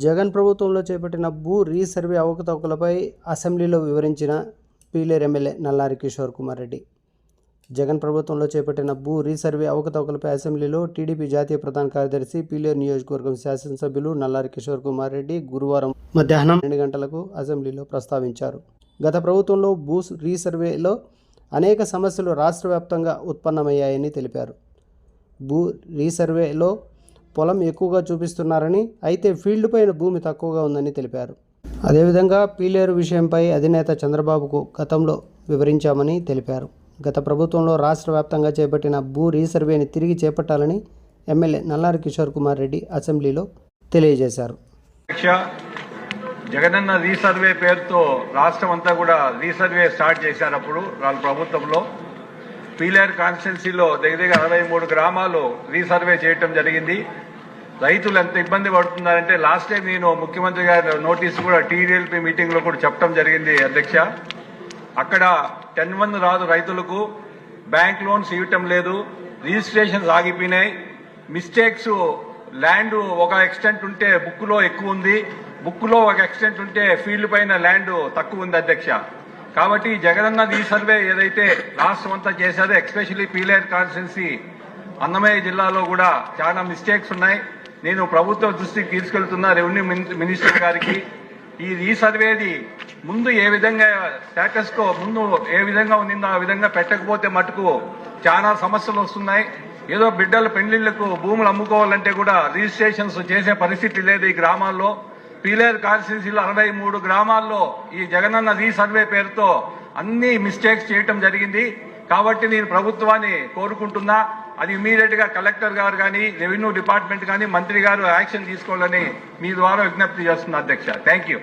జగన్ ప్రభుత్వంలో చేపట్టిన భూ రీసర్వే అవకతవకలపై అసెంబ్లీలో వివరించిన పీలేరు ఎమ్మెల్యే నల్లారి కిషోర్ కుమార్ రెడ్డి. జగన్ ప్రభుత్వంలో చేపట్టిన భూ రీసర్వే అవకతవకలపై అసెంబ్లీలో టీడీపీ జాతీయ ప్రధాన కార్యదర్శి పీలేరు నియోజకవర్గం శాసనసభ్యులు నల్లారి కిషోర్ కుమార్ రెడ్డి గురువారం మధ్యాహ్నం 2 గంటలకు అసెంబ్లీలో ప్రస్తావించారు. గత ప్రభుత్వంలో భూ రీసర్వేలో అనేక సమస్యలు రాష్ట్ర వ్యాప్తంగా ఉత్పన్నమయ్యాయని తెలిపారు. భూ రీసర్వేలో పొలం ఎక్కువగా చూపిస్తున్నారని, అయితే ఫీల్డ్ పైన భూమి తక్కువగా ఉందని తెలిపారు. అదేవిధంగా పీలేరు విషయంపై అధినేత చంద్రబాబుకు గతంలో వివరించామని తెలిపారు. గత ప్రభుత్వంలో రాష్ట్ర వ్యాప్తంగా చేపట్టిన భూ రీసర్వేని తిరిగి చేపట్టాలని ఎమ్మెల్యే నల్లారి కిషోర్ కుమార్ రెడ్డి అసెంబ్లీలో తెలియజేశారు. జగనన్న రీసర్వే పేరుతో రాష్ట్రం అంతా కూడా రీసర్వే స్టార్ట్ చేశారు. అప్పుడు వాళ్ళ ప్రభుత్వంలో పీలేరు కాన్స్టిట్యున్సీలో దగ్గర 63 గ్రామాలు రీసర్వే చేయటం జరిగింది. రైతులు ఎంత ఇబ్బంది పడుతున్నారంటే లాస్ట్ టైం నేను ముఖ్యమంత్రి గారి నోటీసు కూడా టీడీఎల్పీ మీటింగ్ లో కూడా చెప్పడం జరిగింది అధ్యక్ష. అక్కడ 10-1 రాదు, రైతులకు బ్యాంక్ లోన్స్ ఇవ్వటం లేదు, రిజిస్ట్రేషన్స్ ఆగిపోయినాయి, మిస్టేక్స్, ల్యాండ్ ఒక ఎక్స్టెంట్ ఉంటే బుక్ లో ఎక్కువ ఉంది, బుక్ లో ఒక ఎక్స్టెంట్ ఉంటే ఫీల్డ్ పైన ల్యాండ్ తక్కువ ఉంది అధ్యక్ష. కాబట్టి జగనన్న రీసర్వే ఏదైతే రాష్ట్రం అంతా చేశారో, ఎస్పెషల్లీ పీలేరు కాన్స్టిట్యున్సీ అన్నమయ్య జిల్లాలో కూడా చాలా మిస్టేక్స్ ఉన్నాయి. నేను ప్రభుత్వ దృష్టికి తీసుకెళ్తున్నా రెవెన్యూ మినిస్టర్ గారికి. ఈ రీసర్వేది ముందు ఏ విధంగా స్టేటస్ కో ముందు ఏ విధంగా ఉండిందో ఆ విధంగా పెట్టకపోతే మటుకు చాలా సమస్యలు వస్తున్నాయి. ఏదో బిడ్డల పెళ్లిళ్లకు భూములు అమ్ముకోవాలంటే కూడా రిజిస్ట్రేషన్స్ చేసే పరిస్థితి లేదు ఈ గ్రామాల్లో. పీలేరు కాన్స్టిట్యున్సీలో 63 గ్రామాల్లో ఈ జగనన్న రీసర్వే పేరుతో అన్ని మిస్టేక్స్ చేయటం జరిగింది. కాబట్టి నేను ప్రభుత్వాన్ని కోరుకుంటున్నా, అది ఇమీడియట్ గా కలెక్టర్ గారు కానీ, రెవెన్యూ డిపార్ట్మెంట్ కానీ, మంత్రి గారు యాక్షన్ తీసుకోవాలని మీ ద్వారా విజ్ఞప్తి చేస్తున్నా అధ్యక్ష. Thank you.